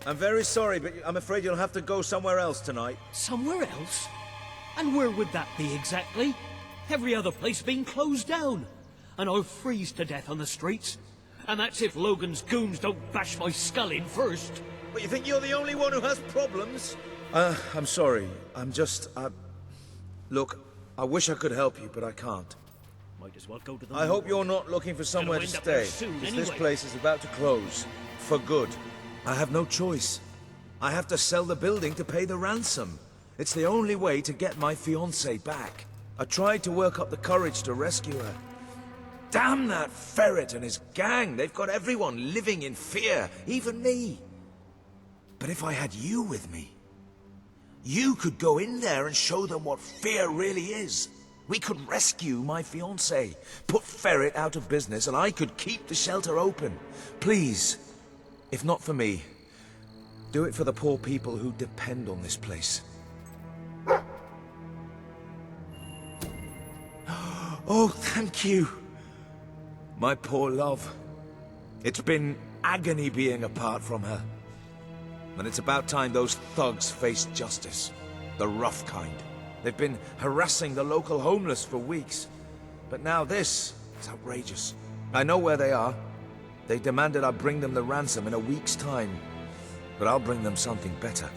I'm very sorry, but I'm afraid you'll have to go somewhere else tonight. Somewhere else? And where would that be exactly? Every other place being closed down. And I'll freeze to death on the streets. And that's if Logan's goons don't bash my skull in first. But you think you're the only one who has problems? I'm sorry. I'm just, Look, I wish I could help you, but I can't. Might as well go to the I hope you're not looking for somewhere to stay, because this place is about to close. For good. I have no choice. I have to sell the building to pay the ransom. It's the only way to get my fiancée back. I tried to work up the courage to rescue her. Damn that ferret and his gang! They've got everyone living in fear, even me. But if I had you with me, you could go in there and show them what fear really is. We could rescue my fiancée, put Ferret out of business, and I could keep the shelter open. Please, if not for me, do it for the poor people who depend on this place. Oh, thank you. My poor love. It's been agony being apart from her. And it's about time those thugs faced justice. The rough kind. They've been harassing the local homeless for weeks. But now this is outrageous. I know where they are. They demanded I bring them the ransom in a week's time. But I'll bring them something better.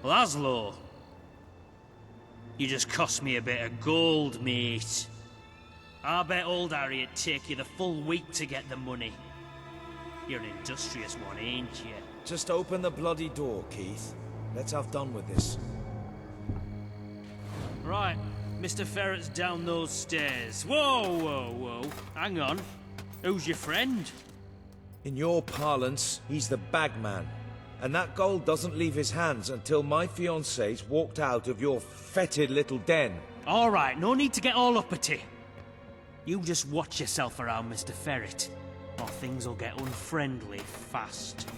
Laszlo, you just cost me a bit of gold, mate. I bet old Harry'd take you the full week to get the money. You're an industrious one, ain't you? Just open the bloody door, Keith. Let's have done with this. Right, Mr. Ferret's down those stairs. Whoa, whoa, whoa. Hang on. Who's your friend? In your parlance, he's the bagman. And that gold doesn't leave his hands until my fiancée's walked out of your fetid little den. All right, no need to get all uppity. You just watch yourself around, Mr. Ferret, or things will get unfriendly fast.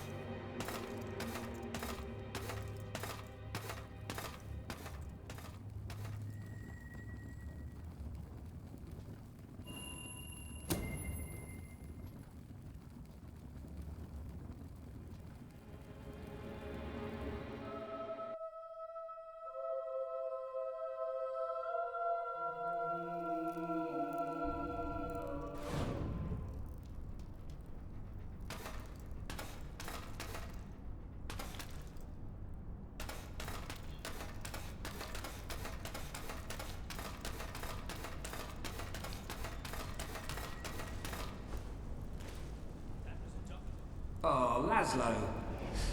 Oh, Laszlo.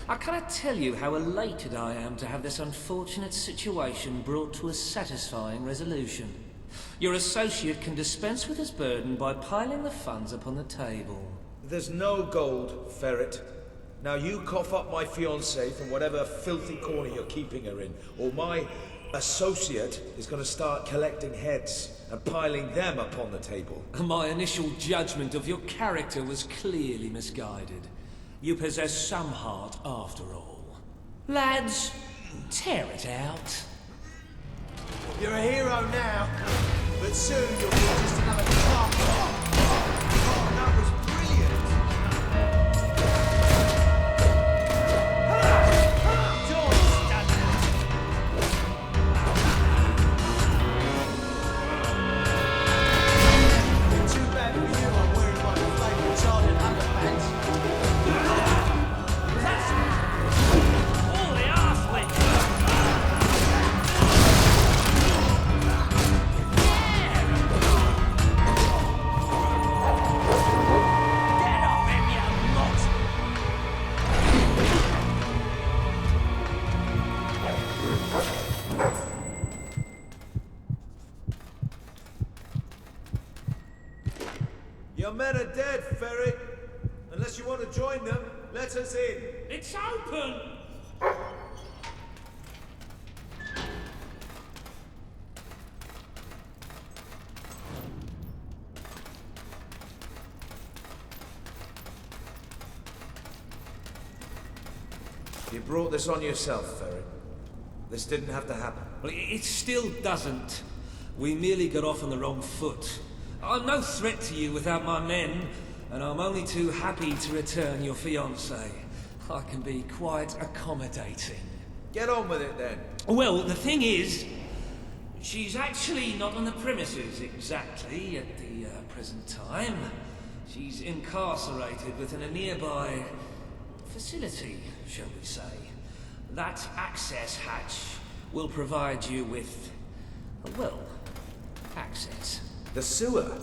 I cannot tell you how elated I am to have this unfortunate situation brought to a satisfying resolution. Your associate can dispense with his burden by piling the funds upon the table. There's no gold, Ferret. Now you cough up my fiancée from whatever filthy corner you're keeping her in, or my associate is going to start collecting heads and piling them upon the table. My initial judgment of your character was clearly misguided. You possess some heart after all. Lads, tear it out. You're a hero now, but soon you'll be just another cop. Oh, that was brilliant! Don't stand there! It's too bad for you, I'm wearing my flaming sergeant underpants. Holy arsely! Get off him, you mutt! Your men are dead, Ferret. Unless you want to join them, let us in. It's open! You brought this on yourself, Ferret. This didn't have to happen. Well, it still doesn't. We merely got off on the wrong foot. I'm no threat to you without my men, and I'm only too happy to return your fiancée. I can be quite accommodating. Get on with it then. Well, the thing is, she's actually not on the premises exactly at the present time. She's incarcerated within a nearby facility, shall we say. That access hatch will provide you with, well, access. The sewer?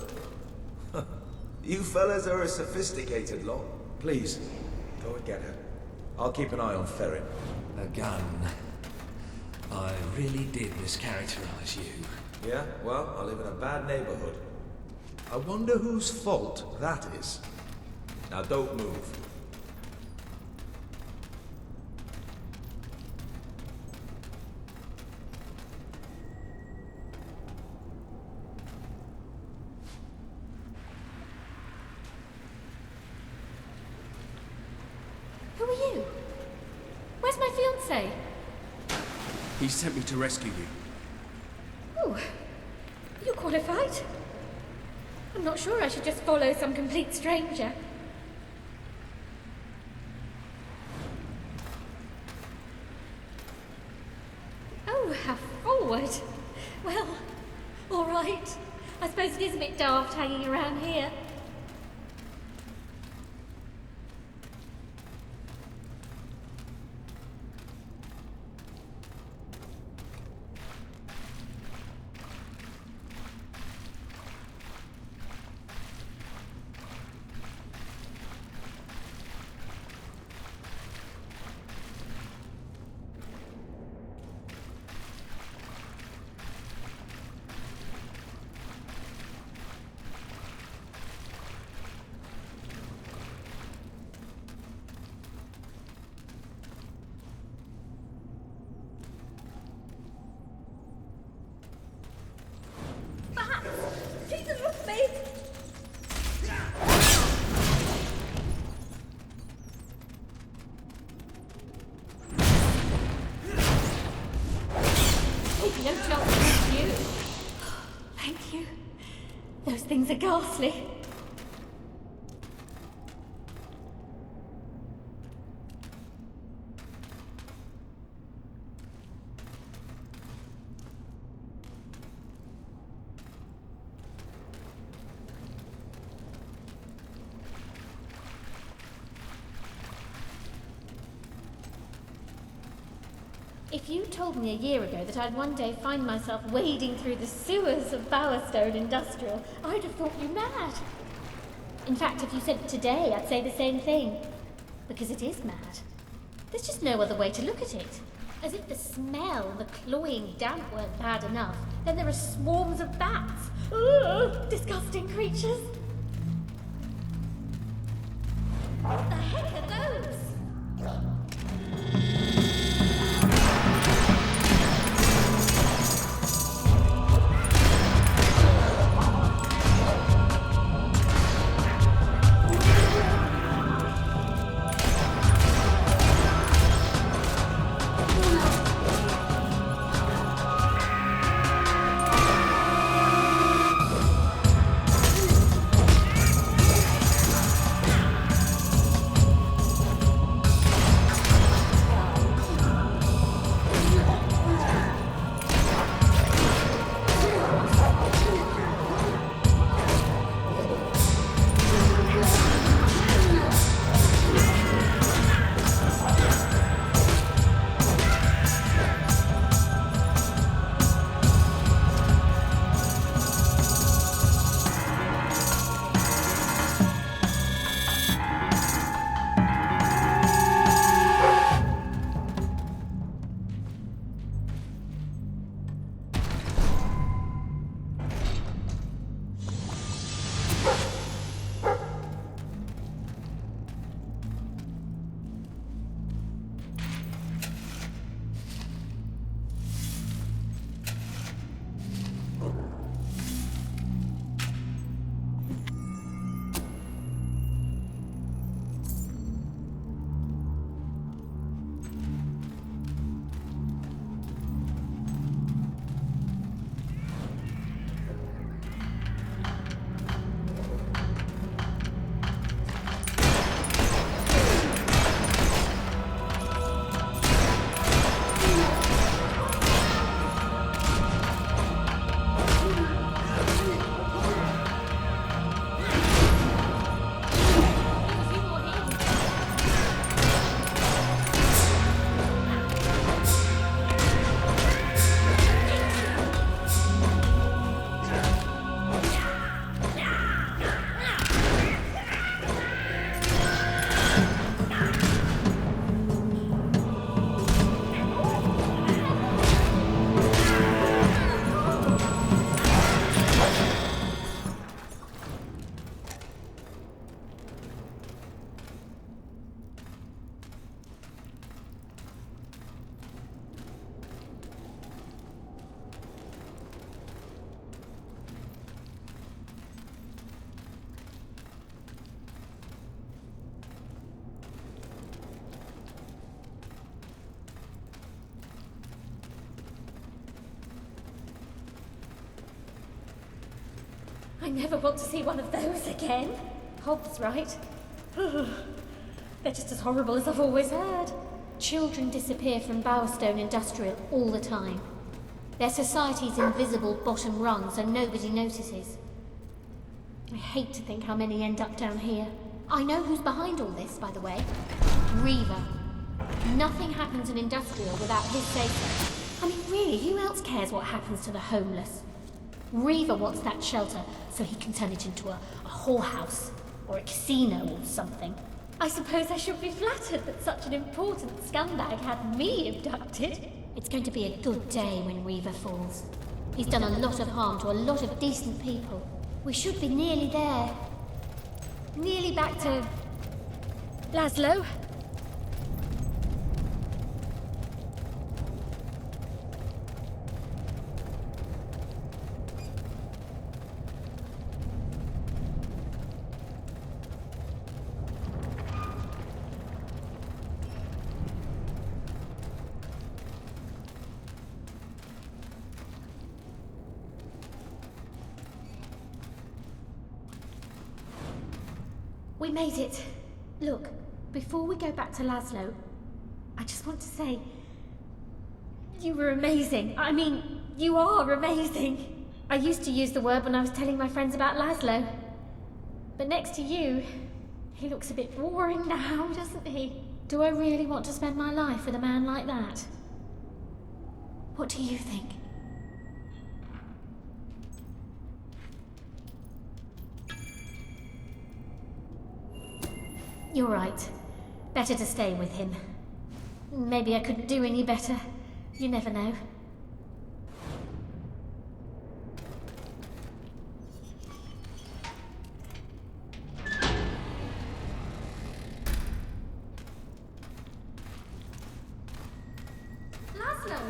You fellas are a sophisticated lot. Please, go and get her. I'll keep an eye on Ferret. A gun. I really did mischaracterize you. Yeah? Well, I live in a bad neighborhood. I wonder whose fault that is. Now don't move. Who are you? Where's my fiancé? He sent me to rescue you. Oh, you qualified? I'm not sure I should just follow some complete stranger. Oh, how forward. Well, all right. I suppose it is a bit daft hanging around here. Jesus, look me! Take no chance with you. Thank you. Those things are ghastly. If you told me a year ago that I'd one day find myself wading through the sewers of Bowerstone Industrial, I'd have thought you mad. In fact, if you said it today, I'd say the same thing. Because it is mad. There's just no other way to look at it. As if the smell and the cloying damp weren't bad enough, then there are swarms of bats. Ugh, disgusting creatures. What the heck are those? I never want to see one of those again. Hobbs, right? They're just as horrible as I've always heard. Children disappear from Bowerstone Industrial all the time. Their society's invisible bottom rung, so nobody notices. I hate to think how many end up down here. I know who's behind all this, by the way. Reaver. Nothing happens in Industrial without his say-so. I mean, really, who else cares what happens to the homeless? Reaver wants that shelter so he can turn it into a whorehouse or a casino or something. I suppose I should be flattered that such an important scumbag had me abducted. It's going to be a good day when Reaver falls. He's done a lot of harm to a lot of decent people. We should be nearly there. Nearly back to... Laszlo? We made it. Look, before we go back to Laszlo, I just want to say... You were amazing. I mean, you are amazing. I used to use the word when I was telling my friends about Laszlo. But next to you, he looks a bit boring now, doesn't he? Do I really want to spend my life with a man like that? What do you think? You're right. Better to stay with him. Maybe I couldn't do any better. You never know. Laszlo!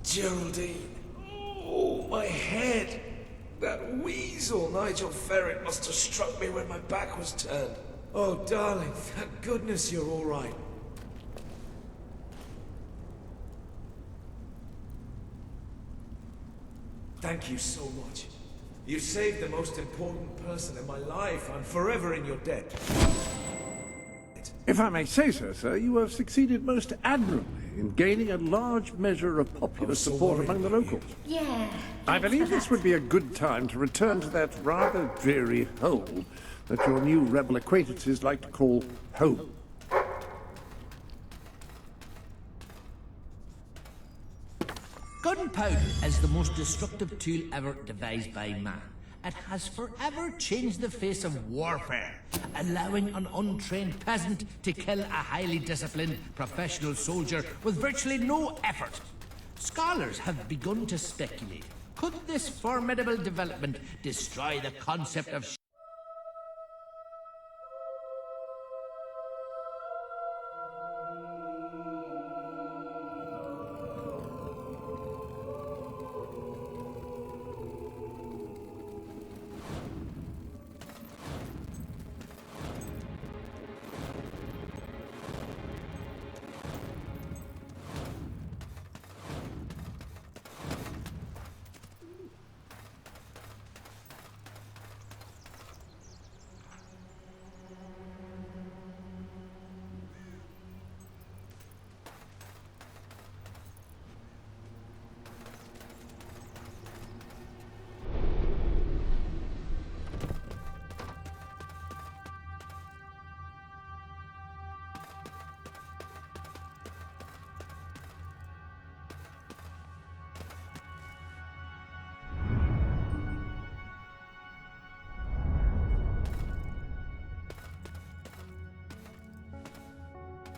Geraldine. Oh, my head. That weasel Nigel Ferret must have struck me when my back was turned. Oh, darling, thank goodness you're all right. Thank you so much. You saved the most important person in my life. I'm forever in your debt. If I may say so, sir, you have succeeded most admirably in gaining a large measure of popular support among the locals. Yeah. I believe this would be a good time to return to that rather dreary hole that your new rebel acquaintances like to call home. Gunpowder is the most destructive tool ever devised by man. It has forever changed the face of warfare, allowing an untrained peasant to kill a highly disciplined professional soldier with virtually no effort. Scholars have begun to speculate. Could this formidable development destroy the concept of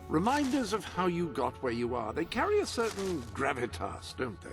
Reminders of how you got where you are. They carry a certain gravitas, don't they?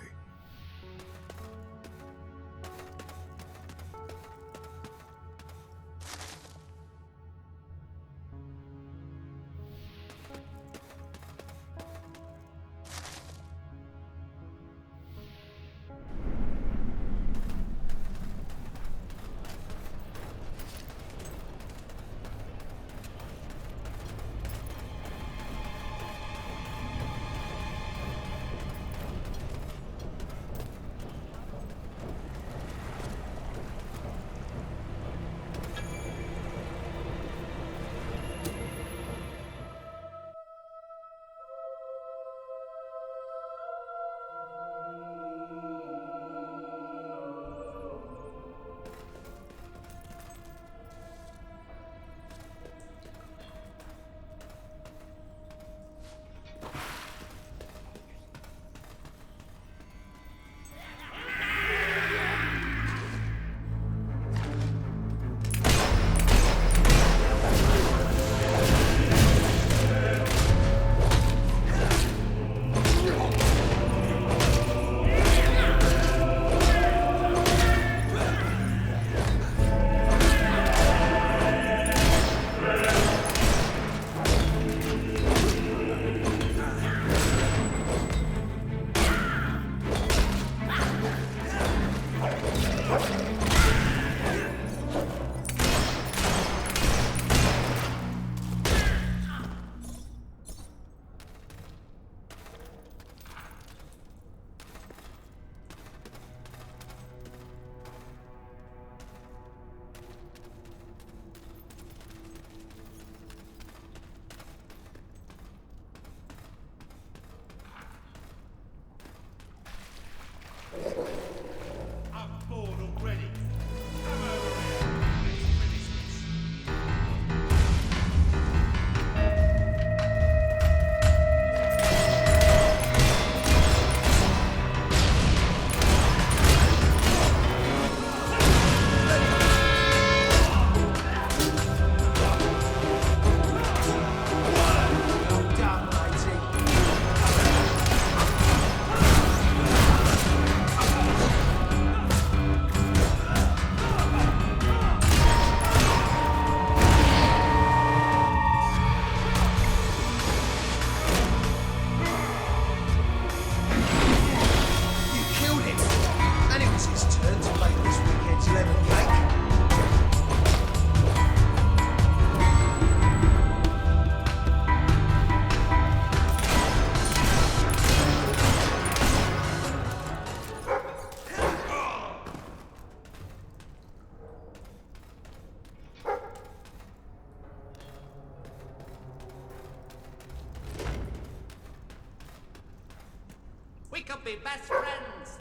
We could be best friends.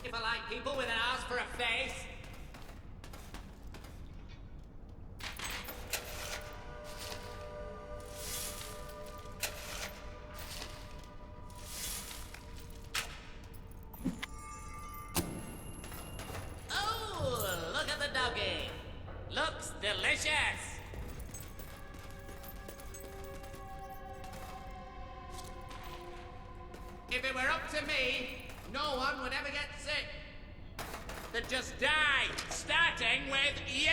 If I like people with an ass for a face. Oh, look at the doggy. Looks delicious. If it were up to me, no one would ever get sick. They'd just die, starting with you!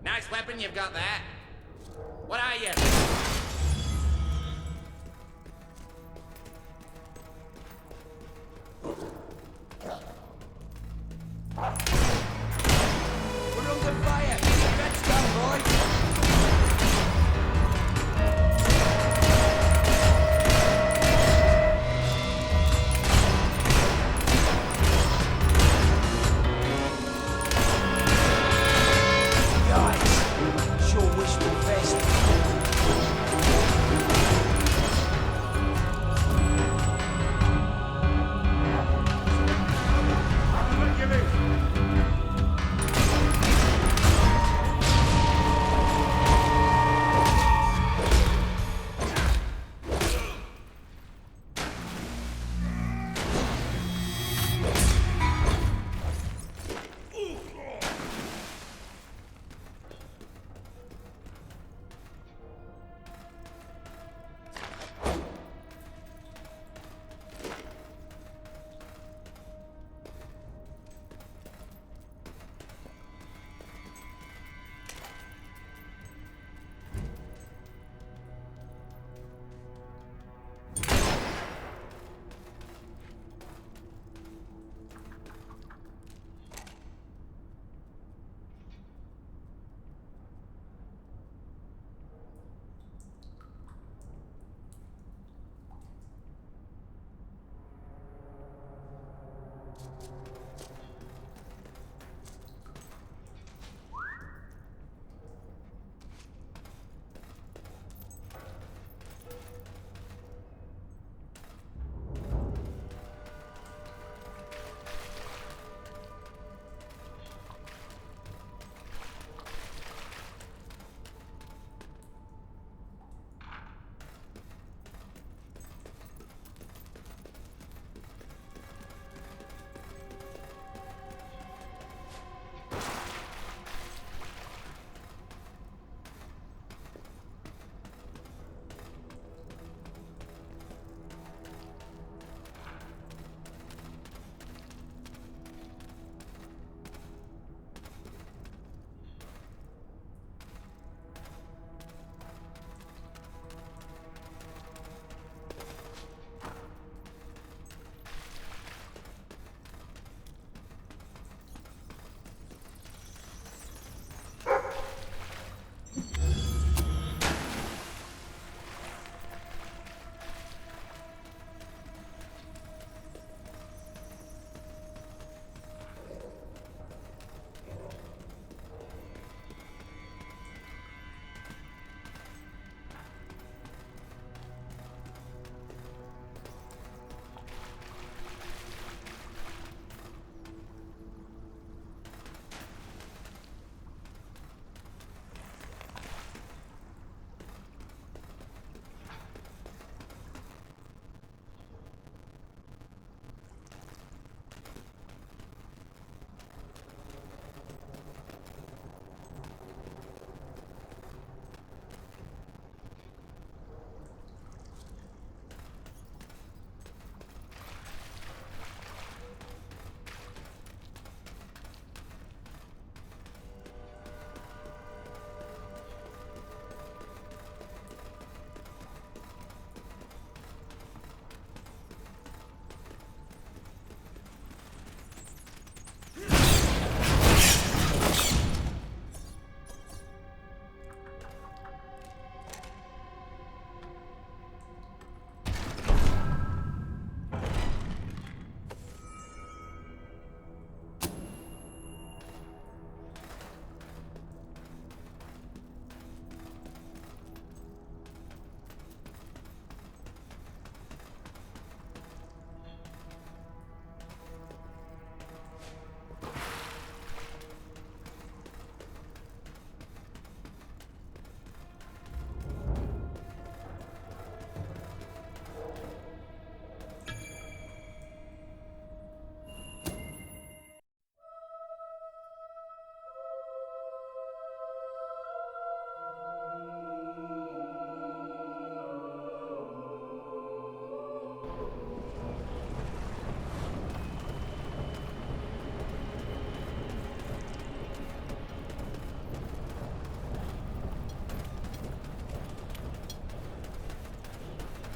Nice weapon you've got there. What are you? We're under fire! Redstone, boy! Sure wish me the best.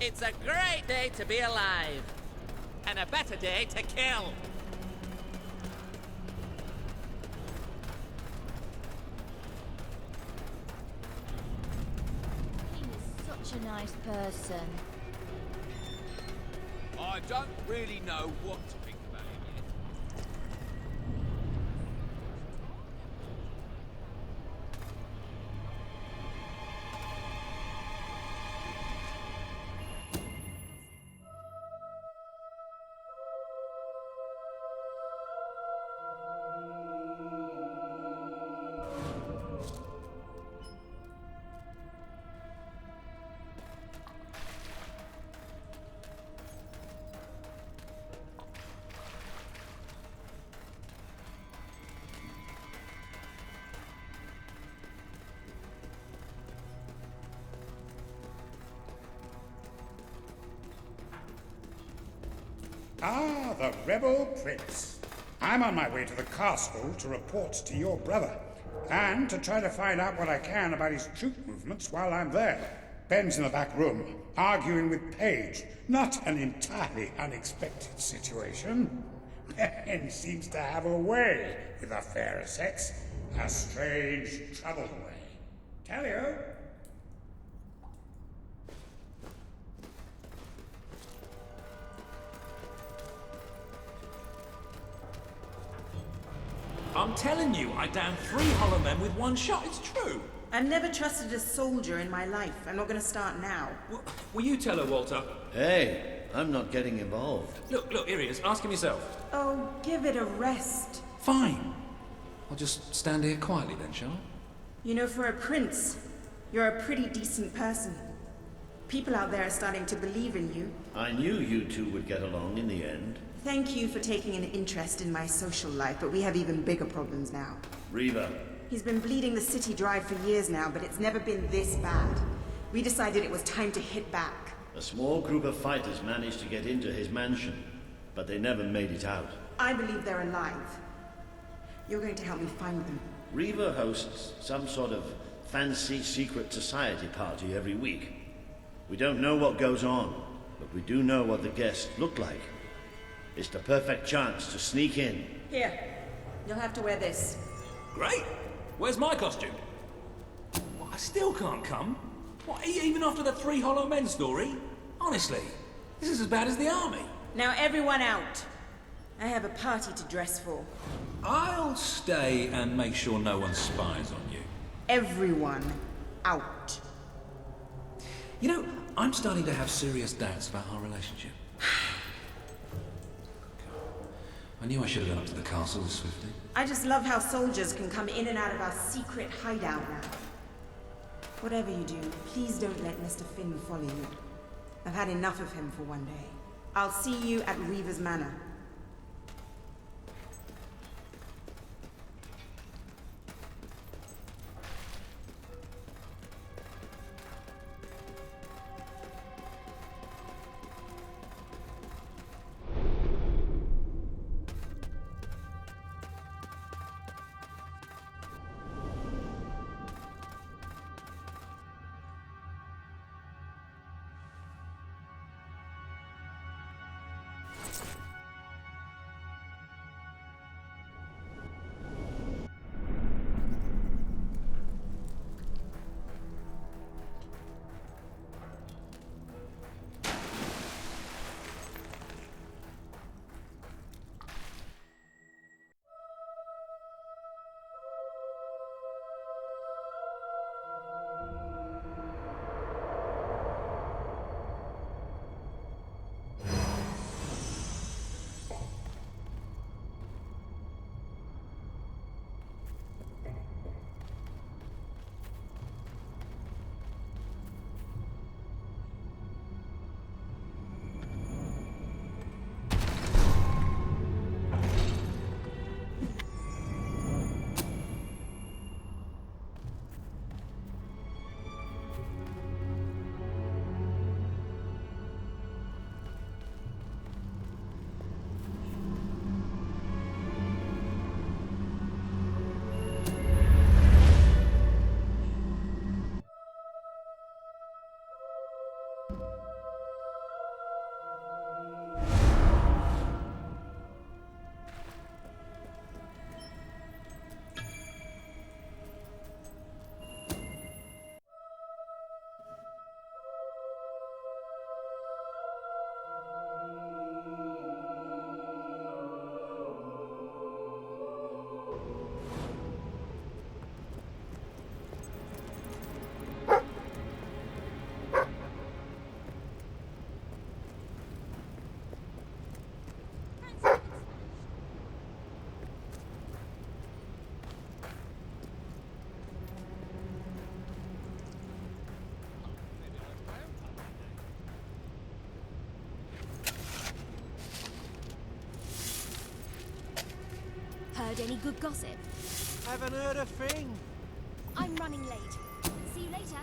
It's a great day to be alive. And a better day to kill. He was such a nice person. I don't really know what to think about him yet. Ah, the rebel prince. I'm on my way to the castle to report to your brother, and to try to find out what I can about his troop movements while I'm there. Ben's in the back room, arguing with Paige. Not an entirely unexpected situation. Ben seems to have a way with the fairer sex. A strange, troubled way. Tell you. I'm telling you, I downed 3 hollow men with 1 shot. It's true. I've never trusted a soldier in my life. I'm not going to start now. Will you tell her, Walter? Hey, I'm not getting involved. Look, here he is. Ask him yourself. Oh, give it a rest. Fine. I'll just stand here quietly then, shall I? You know, for a prince, you're a pretty decent person. People out there are starting to believe in you. I knew you two would get along in the end. Thank you for taking an interest in my social life, but we have even bigger problems now. Reva. He's been bleeding the city dry for years now, but it's never been this bad. We decided it was time to hit back. A small group of fighters managed to get into his mansion, but they never made it out. I believe they're alive. You're going to help me find them. Reva hosts some sort of fancy secret society party every week. We don't know what goes on, but we do know what the guests look like. It's the perfect chance to sneak in. Here, you'll have to wear this. Great. Where's my costume? What, I still can't come? What, even after the 3 hollow men story? Honestly, this is as bad as the army. Now everyone out. I have a party to dress for. I'll stay and make sure no one spies on you. Everyone out. You know, I'm starting to have serious doubts about our relationship. I knew I should have gone up to the castle this swiftly. I just love how soldiers can come in and out of our secret hideout now. Whatever you do, please don't let Mr. Finn follow you. I've had enough of him for one day. I'll see you at Reva's Manor. good gossip? Haven't heard a thing. I'm running late. See you later.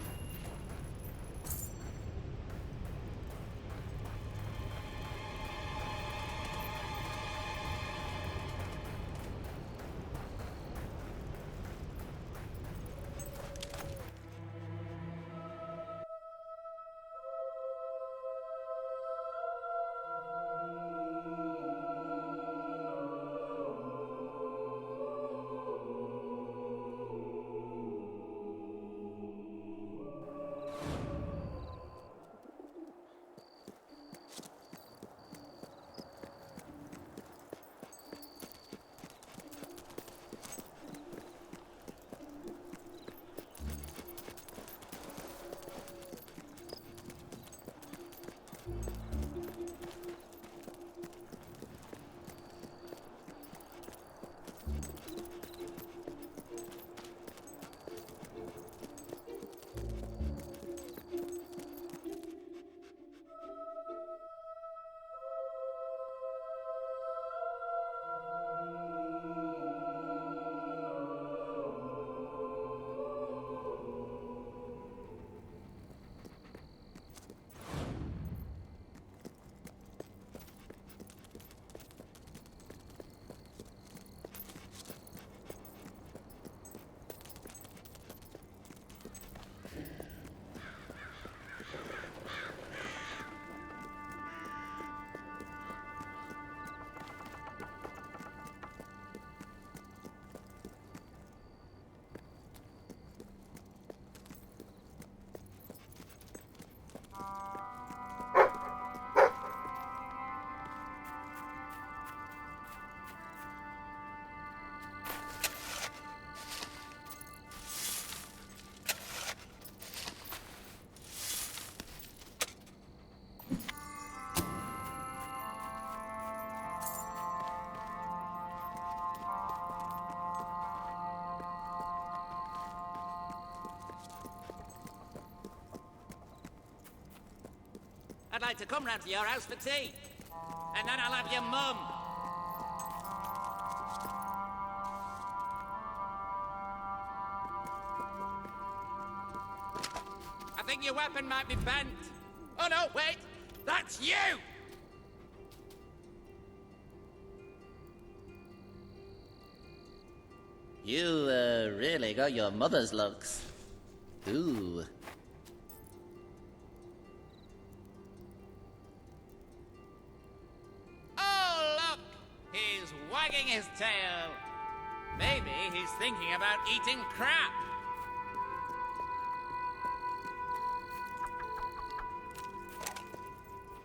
I'd like to come round to your house for tea. And then I'll have your mum. I think your weapon might be bent. Oh no, wait! That's you! You, really got your mother's looks. Ooh. Oh, look! He's wagging his tail. Maybe he's thinking about eating crap.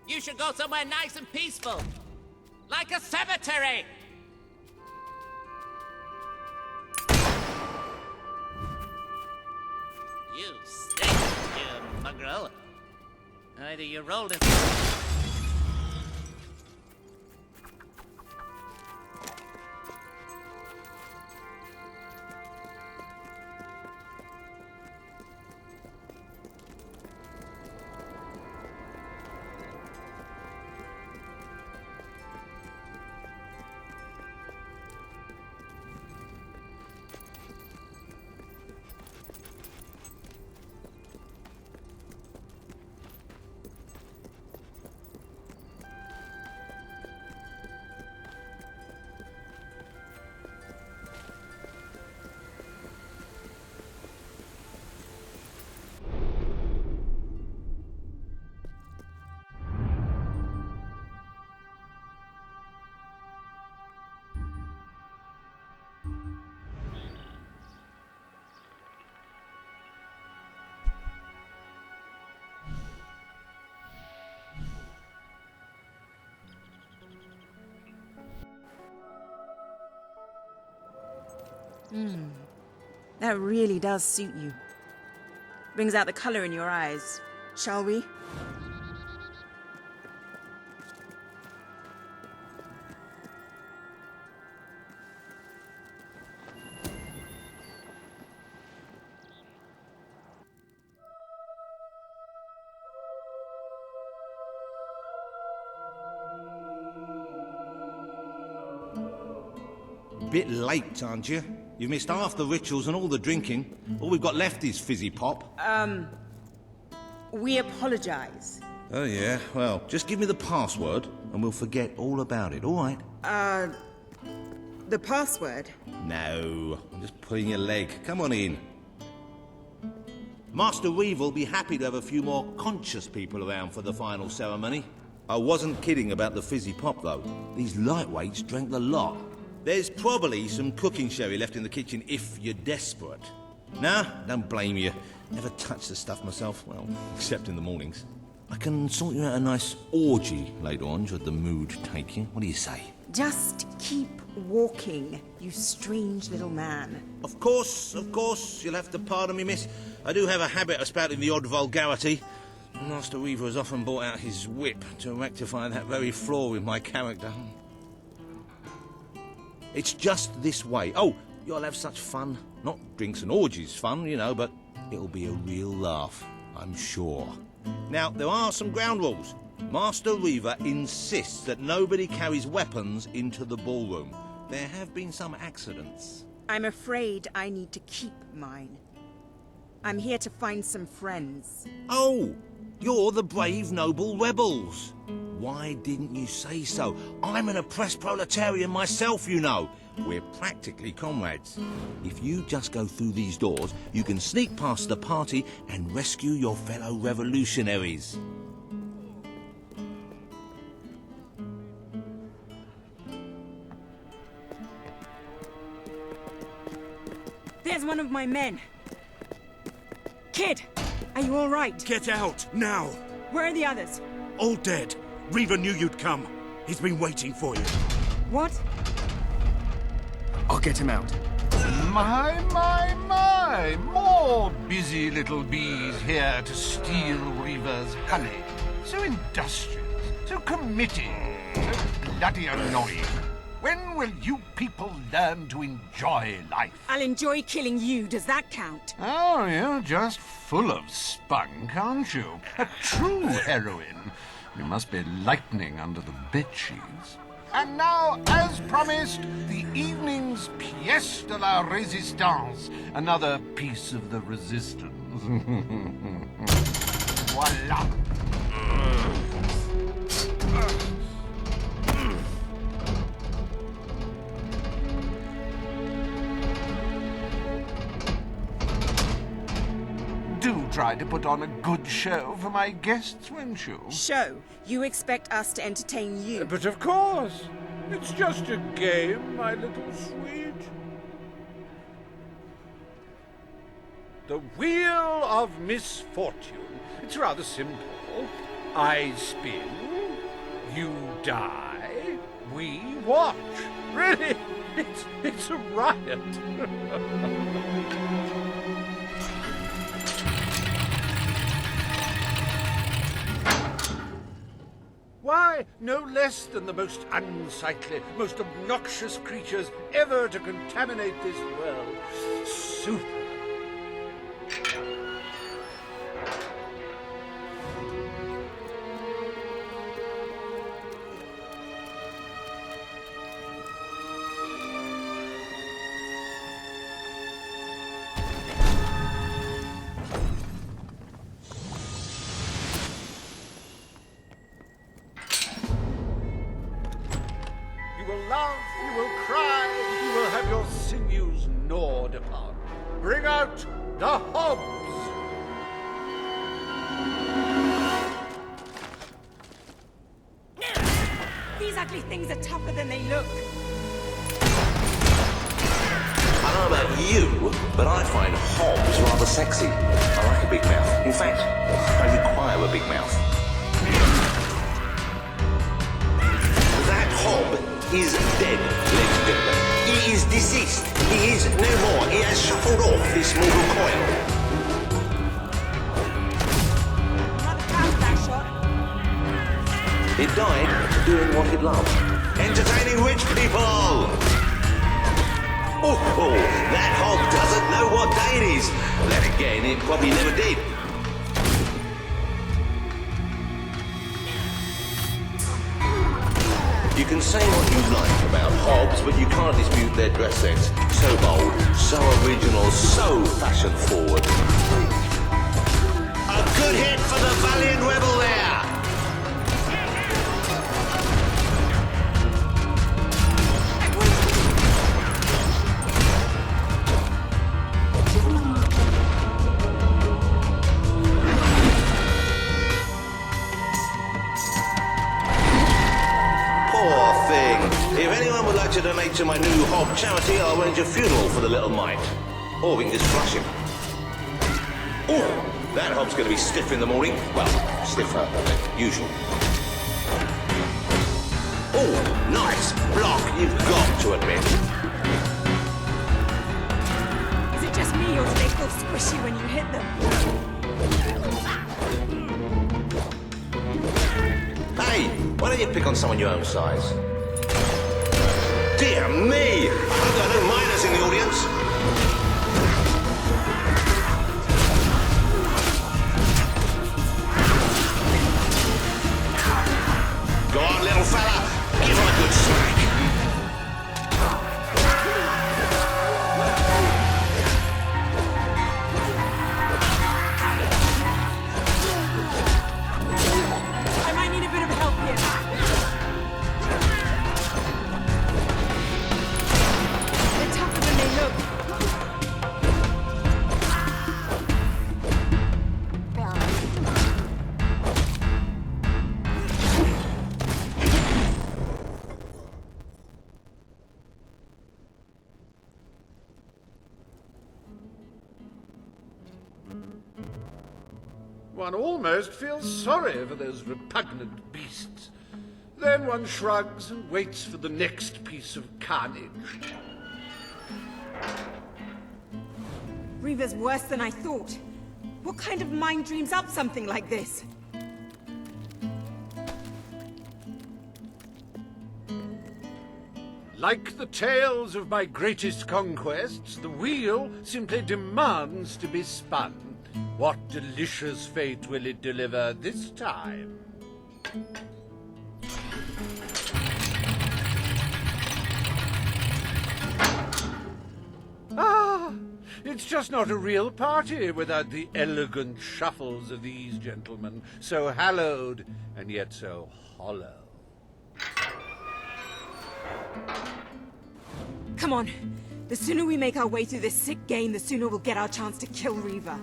You should go somewhere nice and peaceful. Like a cemetery! You stink, you mongrel. Either you rolled it... That really does suit you. Brings out the color in your eyes. Shall we? bit late, aren't you? You've missed half the rituals and all the drinking. All we've got left is fizzy pop. We apologize. Oh, yeah? Well, just give me the password and we'll forget all about it, all right? The password? No, I'm just pulling your leg. Come on in. Master Reeve will be happy to have a few more conscious people around for the final ceremony. I wasn't kidding about the fizzy pop, though. These lightweights drank the lot. There's probably some cooking sherry left in the kitchen if you're desperate. Nah, don't blame you. Never touched the stuff myself, well, except in the mornings. I can sort you out a nice orgy later on, should the mood take you. What do you say? Just keep walking, you strange little man. Of course, you'll have to pardon me, miss. I do have a habit of spouting the odd vulgarity. Master Weaver has often brought out his whip to rectify that very flaw in my character. It's just this way. Oh, you'll have such fun. Not drinks and orgies fun, you know, but it'll be a real laugh, I'm sure. Now, there are some ground rules. Master Reaver insists that nobody carries weapons into the ballroom. There have been some accidents. I'm afraid I need to keep mine. I'm here to find some friends. Oh, you're the brave, noble rebels. Why didn't you say so? I'm an oppressed proletarian myself, you know. We're practically comrades. If you just go through these doors, you can sneak past the party and rescue your fellow revolutionaries. There's one of my men. Kid, are you all right? Get out, now! Where are the others? All dead. Reaver knew you'd come. He's been waiting for you. What? I'll get him out. My! More busy little bees here to steal Reaver's honey. So industrious, so committed, so bloody annoying. When will you people learn to enjoy life? I'll enjoy killing you. Does that count? Oh, you're just full of spunk, aren't you? A true heroine. You must be lightning under the bedsheets. And now, as promised, the evening's pièce de la résistance. Another piece of the resistance. Voila. Do try to put on a good show for my guests, won't you? Show? You expect us to entertain you? But of course. It's just a game, my little sweet. The Wheel of Misfortune. It's rather simple. I spin, you die, we watch. Really, it's a riot. Why, no less than the most unsightly, most obnoxious creatures ever to contaminate this world. Super. You will laugh, you will cry, you will have your sinews gnawed upon. Bring out the hobs! These ugly things are tougher than they look. I don't know about you, but I find hobs rather sexy. I like a big mouth. In fact, I require a big mouth. That hob is dead, ladies and gentlemen. He is deceased. He is no more. He has shuffled off this mortal coil. It died doing what it loved. Entertaining rich people! Oh, that hob doesn't know what day it is. Then again, it probably never did. You can say what you like about hobs, but you can't dispute their dress sense. So bold, so original, so fashion-forward. A good hit for the valiant rebel there! If anyone would like to donate to my new hob charity, I'll arrange a funeral for the little mite. Or we can just flush him. Oh, that hob's going to be stiff in the morning. Well, stiffer than usual. Oh, nice block, you've got to admit. Is it just me, or do they feel squishy when you hit them? Hey, why don't you pick on someone your own size? Dear me! I hope there are no minors in the audience. Go on, little fella. Give him a good smack. I might need a bit of help here. One almost feels sorry for those repugnant beasts. Then one shrugs and waits for the next piece of carnage. Reaver's worse than I thought. What kind of mind dreams up something like this? Like the tales of my greatest conquests, the wheel simply demands to be spun. What delicious fate will it deliver this time? Ah, it's just not a real party without the elegant shuffles of these gentlemen, so hallowed and yet so hollow. Come on. The sooner we make our way through this sick game, the sooner we'll get our chance to kill Reaver.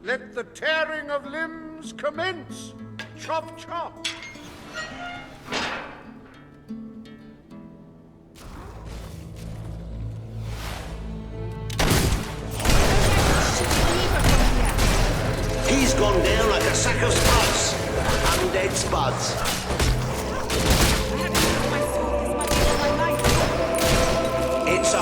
Let the tearing of limbs commence! Chop, chop! He's gone down like a sack of spuds. Undead spuds. It's a